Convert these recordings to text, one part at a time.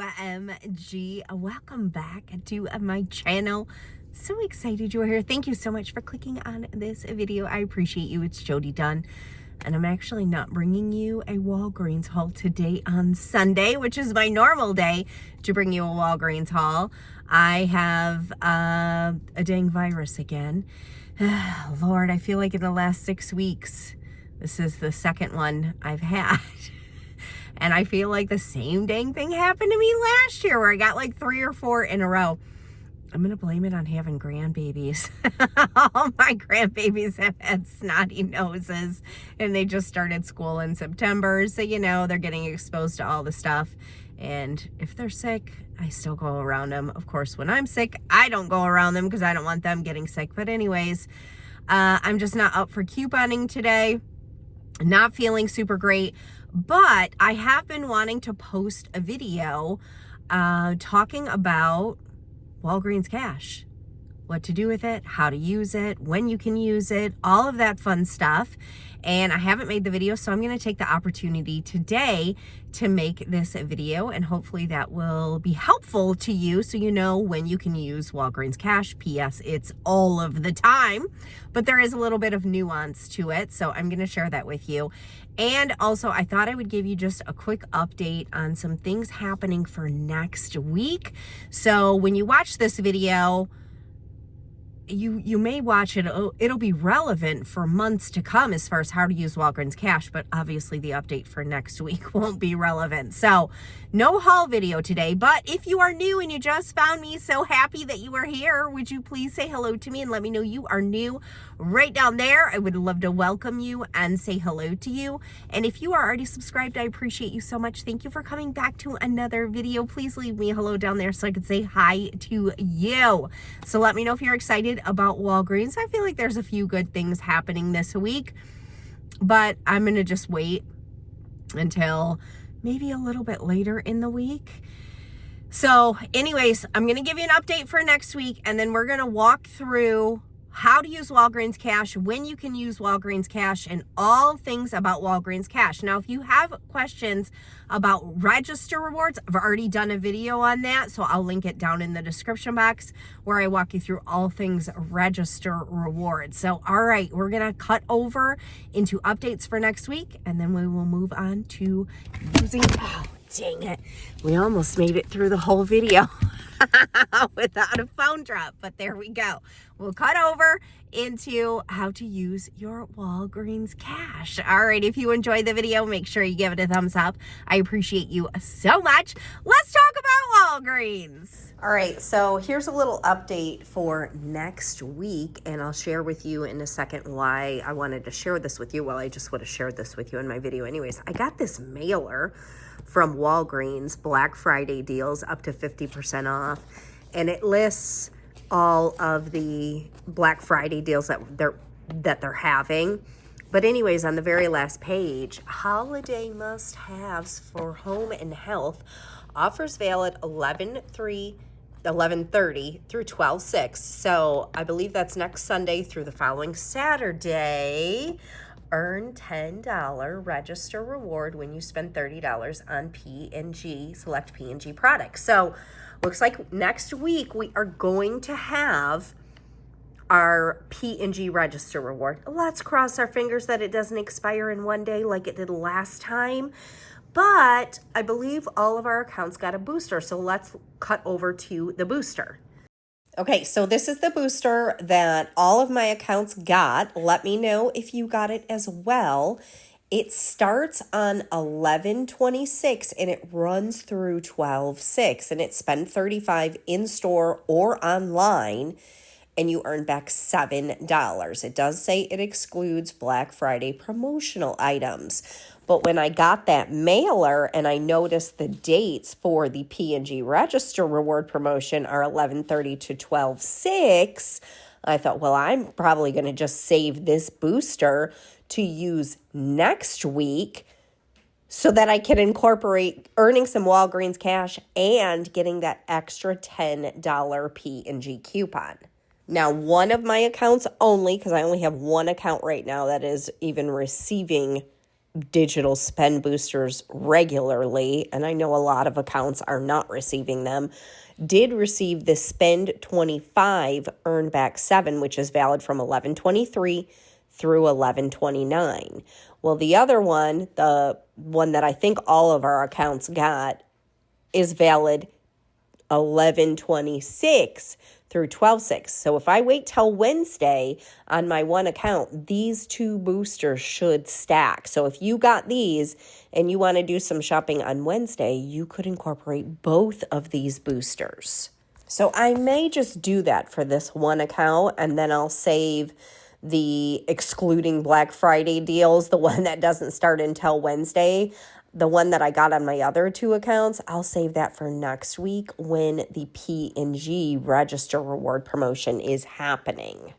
OMG, welcome back to my channel. So excited you are here. Thank you so much for clicking on this video. I appreciate you. It's Jody Dunn, and I'm actually not bringing you a Walgreens haul today on Sunday, which is my normal day to bring you a Walgreens haul. I have a dang virus again. Lord, I feel like in the last 6 weeks, this is the second one I've had. And I feel like the same dang thing happened to me last year where I got like 3 or 4 in a row. I'm going to blame it on having grandbabies. All my grandbabies have had snotty noses and they just started school in September. So, you know, they're getting exposed to all the stuff. And if they're sick, I still go around them. Of course, when I'm sick, I don't go around them because I don't want them getting sick. But anyways, I'm just not up for couponing today. Not feeling super great. But I have been wanting to post a video talking about Walgreens Cash, what to do with it, how to use it, when you can use it, all of that fun stuff. And I haven't made the video, so I'm going to take the opportunity today to make this video, and hopefully that will be helpful to you so you know when you can use Walgreens Cash. P.S. It's all of the time, but there is a little bit of nuance to it, so I'm going to share that with you. And also, I thought I would give you just a quick update on some things happening for next week. So when you watch this video, you may watch it, it'll be relevant for months to come as far as how to use Walgreens Cash, but obviously the update for next week won't be relevant. So no haul video today, but if you are new and you just found me, so happy that you are here. Would you please say hello to me and let me know you are new right down there? I would love to welcome you and say hello to you. And if you are already subscribed, I appreciate you so much. Thank you for coming back to another video. Please leave me a hello down there so I can say hi to you. So let me know if you're excited about Walgreens. I feel like there's a few good things happening this week, but I'm going to just wait until maybe a little bit later in the week. So anyways, I'm going to give you an update for next week, and then we're going to walk through how to use Walgreens Cash, when you can use Walgreens Cash, and all things about Walgreens Cash. Now, if you have questions about register rewards, I've already done a video on that, so I'll link it down in the description box where I walk you through all things register rewards. So, all right, we're going to cut over into updates for next week, and then we will move on to using... Oh, dang it. We almost made it through the whole video without a phone drop, but there we go. We'll cut over into how to use your Walgreens Cash. All right, if you enjoyed the video, make sure you give it a thumbs up. I appreciate you so much. Let's talk about Walgreens. All right, so here's a little update for next week, and I'll share with you in a second why I wanted to share this with you. Well, I just would have shared this with you in my video anyways. I got this mailer from Walgreens, Black Friday deals up to 50% off, and it lists all of the Black Friday deals that they're having. But anyways, on the very last page, holiday must-haves for home and health, offers valid 11/30 through 12/6. So I believe that's next Sunday through the following Saturday. Earn $10 register reward when you spend $30 on P&G, select P&G products. So looks like next week we are going to have our P&G register reward. Let's cross our fingers that it doesn't expire in one day like it did last time. But I believe all of our accounts got a booster. So let's cut over to the booster. Okay, so this is the booster that all of my accounts got. Let me know if you got it as well. It starts on 11/26 and it runs through 12/6, and it's spend $35 in store or online, and you earn back $7. It does say it excludes Black Friday promotional items. But when I got that mailer and I noticed the dates for the P&G register reward promotion are 11/30 to 12/6, I thought, well, I'm probably going to just save this booster to use next week so that I can incorporate earning some Walgreens Cash and getting that extra $10 P&G coupon. Now, one of my accounts only, because I only have one account right now that is even receiving digital spend boosters regularly, and I know a lot of accounts are not receiving them, did receive the Spend 25 Earn Back 7, which is valid from 11/23 through 11/29. Well, the other one, the one that I think all of our accounts got, is valid 11/26 through 12/6. So if I wait till Wednesday on my one account, these two boosters should stack. So if you got these and you want to do some shopping on Wednesday, you could incorporate both of these boosters. So I may just do that for this one account, and then I'll save the excluding Black Friday deals, the one that doesn't start until Wednesday. The one that I got on my other two accounts, I'll save that for next week when the P&G Register Reward promotion is happening.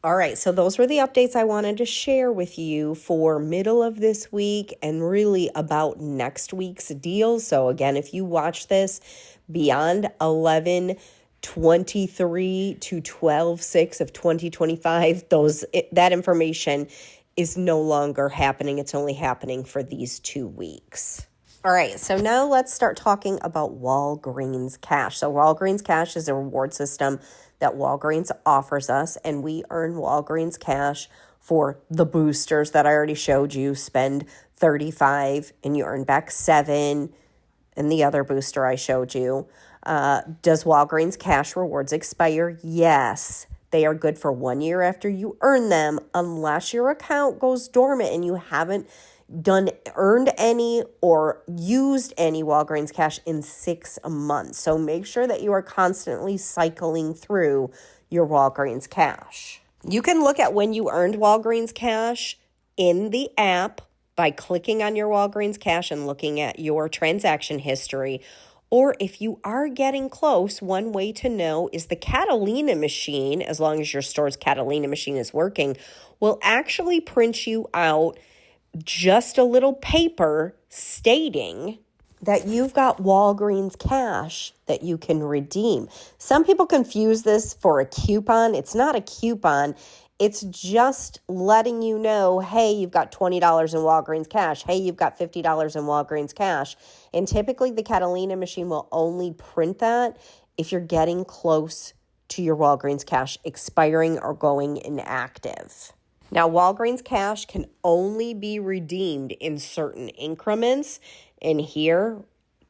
All right, so those were the updates I wanted to share with you for middle of this week and really about next week's deals. So again, if you watch this beyond 11/23 to 12/6 of 2025, that information is no longer happening. It's only happening for these 2 weeks. All right, so now let's start talking about Walgreens Cash. So Walgreens Cash is a reward system that Walgreens offers us, and we earn Walgreens Cash for the boosters that I already showed you. Spend 35 and you earn back 7, and the other booster I showed you. Does Walgreens Cash rewards expire? Yes. They are good for 1 year after you earn them, unless your account goes dormant and you haven't earned any or used any Walgreens Cash in 6 months. So make sure that you are constantly cycling through your Walgreens Cash. You can look at when you earned Walgreens Cash in the app by clicking on your Walgreens Cash and looking at your transaction history. Or if you are getting close, one way to know is the Catalina machine, as long as your store's Catalina machine is working, will actually print you out just a little paper stating that you've got Walgreens Cash that you can redeem. Some people confuse this for a coupon. It's not a coupon. It's just letting you know, hey, you've got $20 in Walgreens Cash. Hey, you've got $50 in Walgreens Cash. And typically the Catalina machine will only print that if you're getting close to your Walgreens Cash expiring or going inactive. Now, Walgreens Cash can only be redeemed in certain increments. And here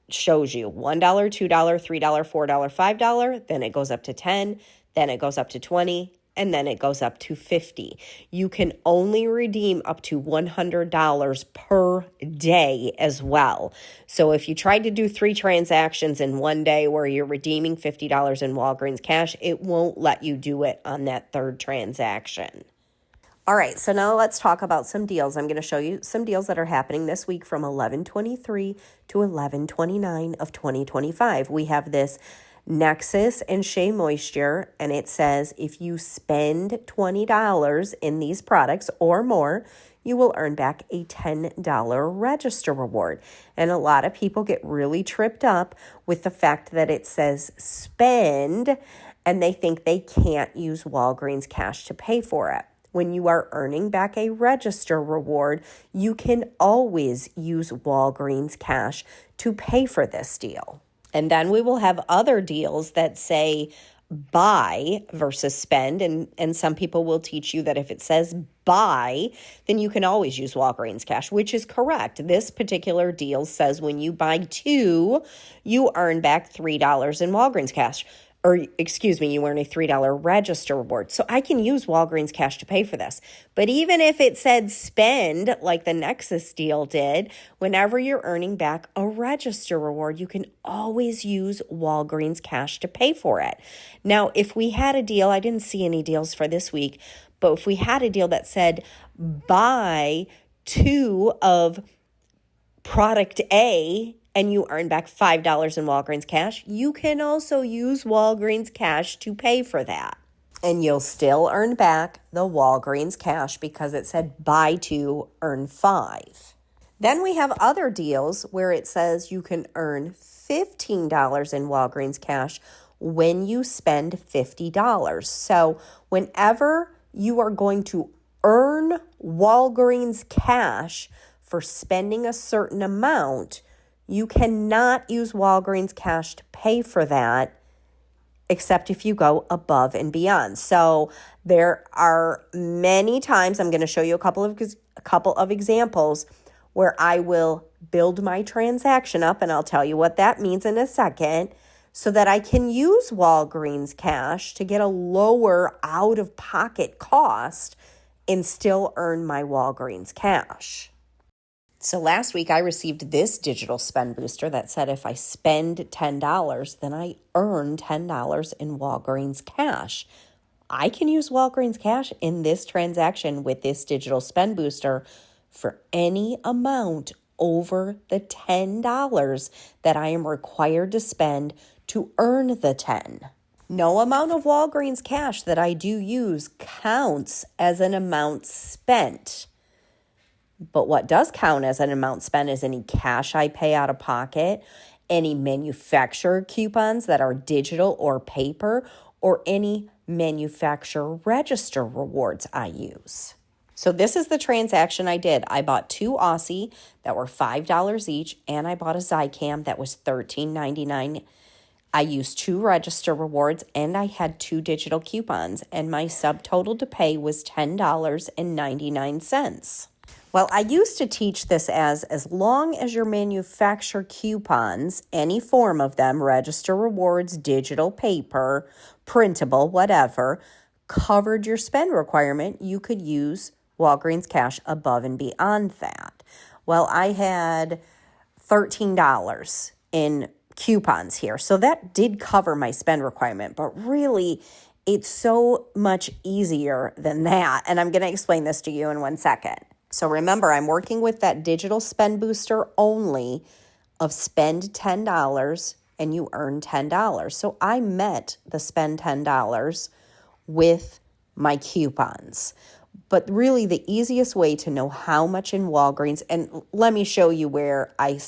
shows you $1, $2, $3, $4, $5. Then it goes up to 10. Then it goes up to 20. And then it goes up to 50. You can only redeem up to $100 per day as well. So if you tried to do 3 transactions in one day where you're redeeming $50 in Walgreens Cash, it won't let you do it on that third transaction. All right, so now let's talk about some deals. I'm going to show you some deals that are happening this week from 11/23 to 11/29 of 2025. We have this Nexus and Shea Moisture, and it says if you spend $20 in these products or more, you will earn back a $10 register reward. And a lot of people get really tripped up with the fact that it says spend, and they think they can't use Walgreens Cash to pay for it. When you are earning back a register reward, you can always use Walgreens Cash to pay for this deal. And then we will have other deals that say buy versus spend. And some people will teach you that if it says buy, then you can always use Walgreens Cash, which is correct. This particular deal says when you buy 2, you earn back $3 in Walgreens Cash. You earn a $3 register reward. So I can use Walgreens Cash to pay for this. But even if it said spend, like the Nexus deal did, whenever you're earning back a register reward, you can always use Walgreens Cash to pay for it. Now, if we had a deal, I didn't see any deals for this week, but if we had a deal that said buy 2 of product A, and you earn back $5 in Walgreens Cash, you can also use Walgreens Cash to pay for that. And you'll still earn back the Walgreens Cash because it said buy 2, earn 5. Then we have other deals where it says you can earn $15 in Walgreens Cash when you spend $50. So whenever you are going to earn Walgreens Cash for spending a certain amount, you cannot use Walgreens cash to pay for that, except if you go above and beyond. So there are many times, I'm going to show you a couple of examples where I will build my transaction up, and I'll tell you what that means in a second, so that I can use Walgreens cash to get a lower out-of-pocket cost and still earn my Walgreens cash. So last week I received this digital spend booster that said if I spend $10, then I earn $10 in Walgreens cash. I can use Walgreens cash in this transaction with this digital spend booster for any amount over the $10 that I am required to spend to earn the 10. No amount of Walgreens cash that I do use counts as an amount spent. But what does count as an amount spent is any cash I pay out of pocket, any manufacturer coupons that are digital or paper, or any manufacturer register rewards I use. So this is the transaction I did. I bought 2 Aussie that were $5 each, and I bought a Zycam that was $13.99. I used 2 register rewards, and I had 2 digital coupons, and my subtotal to pay was $10.99. Well, I used to teach this as long as your manufacturer coupons, any form of them, register rewards, digital, paper, printable, whatever, covered your spend requirement, you could use Walgreens cash above and beyond that. Well, I had $13 in coupons here, so that did cover my spend requirement, but really it's so much easier than that, and I'm going to explain this to you in 1 second. So remember, I'm working with that digital spend booster only of spend $10 and you earn $10. So I met the spend $10 with my coupons. But really the easiest way to know how much in Walgreens, and let me show you where I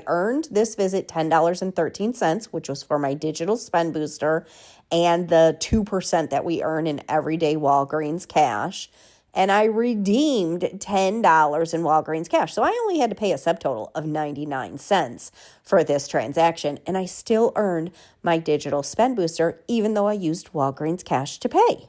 earned this visit $10.13, which was for my digital spend booster and the 2% that we earn in everyday Walgreens cash. And I redeemed $10 in Walgreens cash. So I only had to pay a subtotal of 99 cents for this transaction. And I still earned my digital spend booster, even though I used Walgreens cash to pay.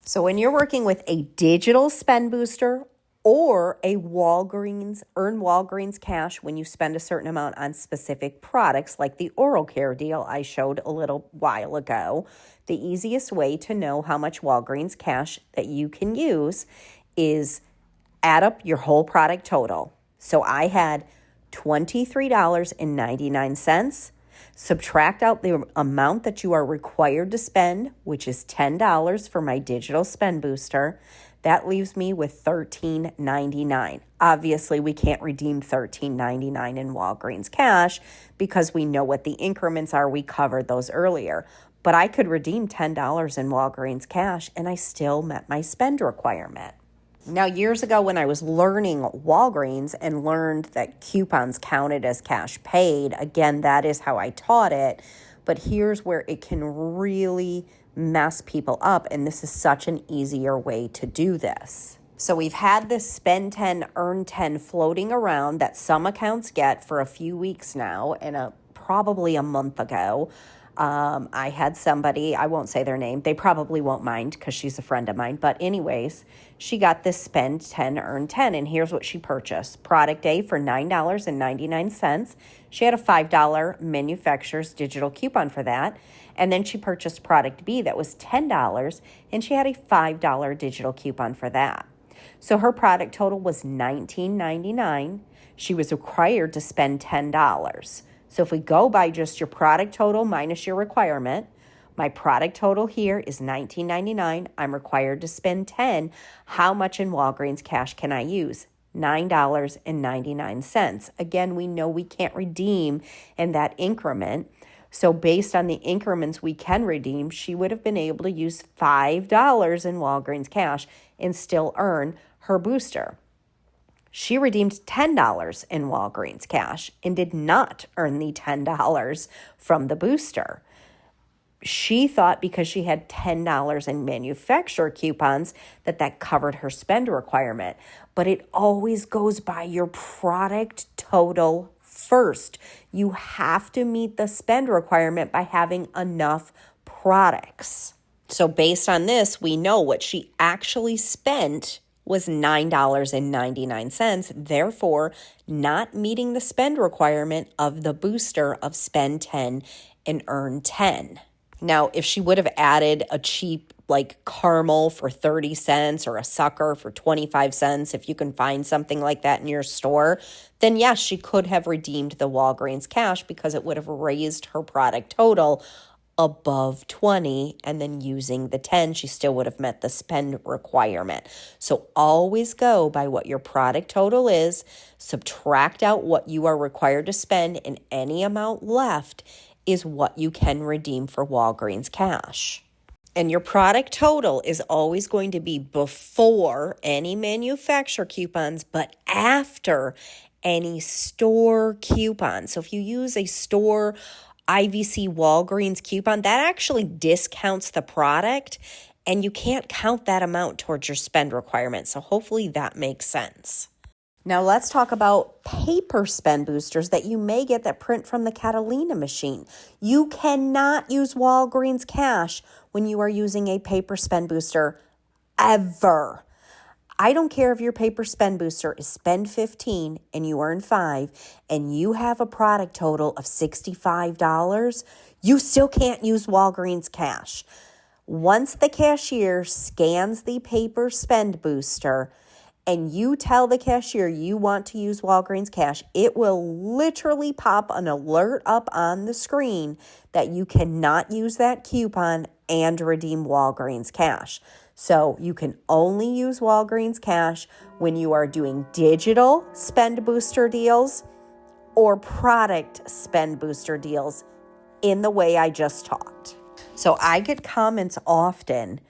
So when you're working with a digital spend booster or a earn Walgreens cash when you spend a certain amount on specific products like the oral care deal I showed a little while ago, the easiest way to know how much Walgreens cash that you can use is add up your whole product total. So I had $23.99. Subtract out the amount that you are required to spend, which is $10 for my digital spend booster. That leaves me with $13.99. Obviously, we can't redeem $13.99 in Walgreens cash because we know what the increments are. We covered those earlier. But I could redeem $10 in Walgreens cash, and I still met my spend requirement. Now, years ago when I was learning Walgreens and learned that coupons counted as cash paid, again, that is how I taught it. But here's where it can really mess people up, and this is such an easier way to do this. So we've had this spend 10, earn 10 floating around that some accounts get for a few weeks now, and probably a month ago. I had somebody, I won't say their name, they probably won't mind because she's a friend of mine, but anyways, she got this spend 10, earn 10, and here's what she purchased. Product A for $9.99. She had a $5 manufacturer's digital coupon for that, and then she purchased product B that was $10, and she had a $5 digital coupon for that. So her product total was $19.99. She was required to spend $10. So if we go by just your product total minus your requirement, my product total here is $19.99. I'm required to spend $10. How much in Walgreens cash can I use? $9.99. Again, we know we can't redeem in that increment. So based on the increments we can redeem, she would have been able to use $5 in Walgreens cash and still earn her booster. She redeemed $10 in Walgreens cash and did not earn the $10 from the booster. she thought because she had $10 in manufacturer coupons that covered her spend requirement. But it always goes by your product total first. You have to meet the spend requirement by having enough products. So based on this, we know what she actually spent was $9.99, therefore not meeting the spend requirement of the booster of spend 10 and earn 10. Now, if she would have added a cheap like caramel for 30 cents or a sucker for 25 cents, if you can find something like that in your store, then yes, she could have redeemed the Walgreens cash because it would have raised her product total above 20, and then using the 10, she still would have met the spend requirement. So always go by what your product total is, subtract out what you are required to spend, and any amount left is what you can redeem for Walgreens cash. And your product total is always going to be before any manufacturer coupons, but after any store coupons. So if you use a store IVC Walgreens coupon, that actually discounts the product, and you can't count that amount towards your spend requirement. So hopefully that makes sense. Now let's talk about paper spend boosters that you may get that print from the Catalina machine. You cannot use Walgreens cash when you are using a paper spend booster ever. I don't care if your paper spend booster is spend 15 and you earn 5 and you have a product total of $65, you still can't use Walgreens cash. Once the cashier scans the paper spend booster and you tell the cashier you want to use Walgreens cash, it will literally pop an alert up on the screen that you cannot use that coupon and redeem Walgreens cash. So you can only use Walgreens cash when you are doing digital spend booster deals or product spend booster deals in the way I just talked. So I get comments often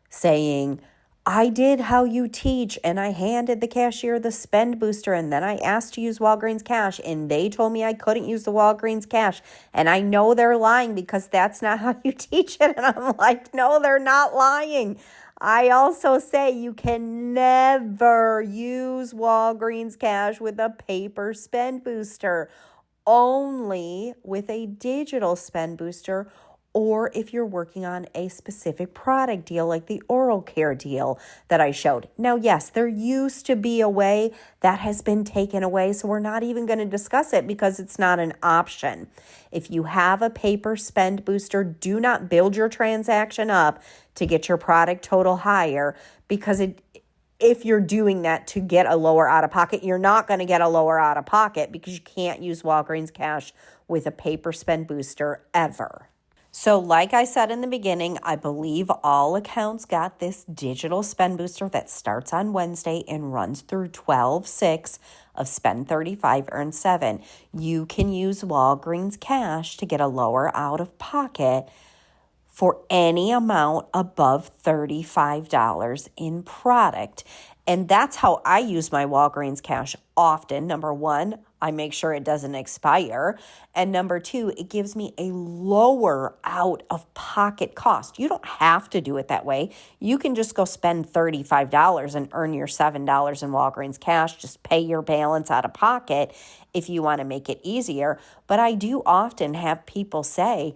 saying, I did how you teach and I handed the cashier the spend booster and then I asked to use Walgreens cash and they told me I couldn't use the Walgreens cash, and I know they're lying because that's not how you teach it. And I'm like, no, they're not lying. I also say you can never use Walgreens cash with a paper spend booster, only with a digital spend booster, or if you're working on a specific product deal like the oral care deal that I showed. Now, yes, there used to be a way that has been taken away, so we're not even going to discuss it because it's not an option. If you have a paper spend booster, do not build your transaction up to get your product total higher, because if you're doing that to get a lower out-of-pocket, you're not going to get a lower out-of-pocket because you can't use Walgreens cash with a paper spend booster ever. So like I said in the beginning, I believe all accounts got this digital spend booster that starts on Wednesday and runs through 12/6 of spend 35, earn 7. You can use Walgreens cash to get a lower out-of-pocket for any amount above $35 in product. And that's how I use my Walgreens cash often. Number one, I make sure it doesn't expire. And number two, it gives me a lower out-of-pocket cost. You don't have to do it that way. You can just go spend $35 and earn your $7 in Walgreens cash. Just pay your balance out of pocket if you want to make it easier. But I do often have people say,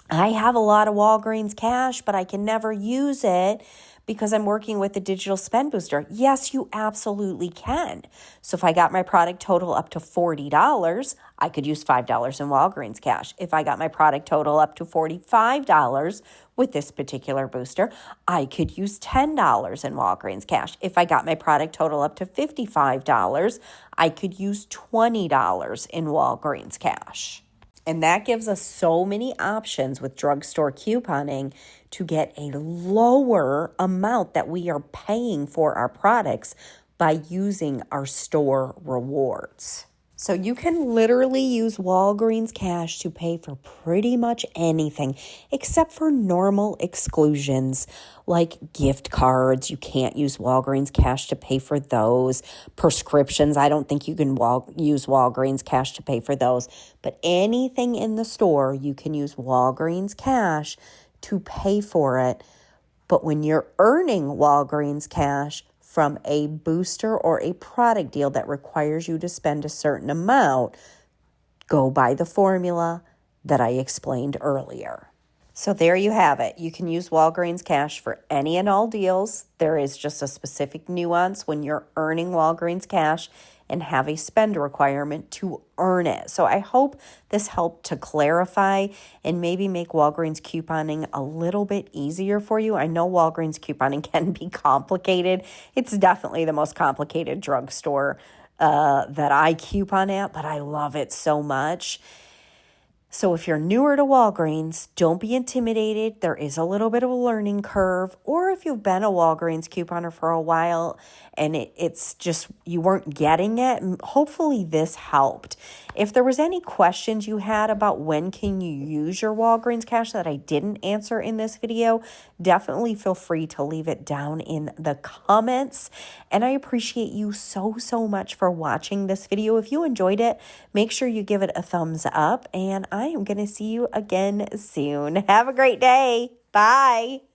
I have a lot of Walgreens cash, but I can never use it because I'm working with the digital spend booster. Yes, you absolutely can. So if I got my product total up to $40, I could use $5 in Walgreens cash. If I got my product total up to $45 with this particular booster, I could use $10 in Walgreens cash. If I got my product total up to $55, I could use $20 in Walgreens cash. And that gives us so many options with drugstore couponing to get a lower amount that we are paying for our products by using our store rewards. So you can literally use Walgreens cash to pay for pretty much anything except for normal exclusions like gift cards. You can't use Walgreens cash to pay for those. Prescriptions, I don't think you can use Walgreens cash to pay for those. But anything in the store, you can use Walgreens cash to pay for it. But when you're earning Walgreens cash from a booster or a product deal that requires you to spend a certain amount, go by the formula that I explained earlier. So there you have it. You can use Walgreens cash for any and all deals. There is just a specific nuance when you're earning Walgreens cash and have a spend requirement to earn it. So I hope this helped to clarify and maybe make Walgreens couponing a little bit easier for you. I know Walgreens couponing can be complicated. It's definitely the most complicated drugstore that I coupon at, but I love it so much. So if you're newer to Walgreens, don't be intimidated. There is a little bit of a learning curve. Or if you've been a Walgreens couponer for a while and it's just you weren't getting it, hopefully this helped. If there was any questions you had about when can you use your Walgreens cash that I didn't answer in this video, definitely feel free to leave it down in the comments. And I appreciate you so much for watching this video. If you enjoyed it, make sure you give it a thumbs up, and I am going to see you again soon. Have a great day. Bye.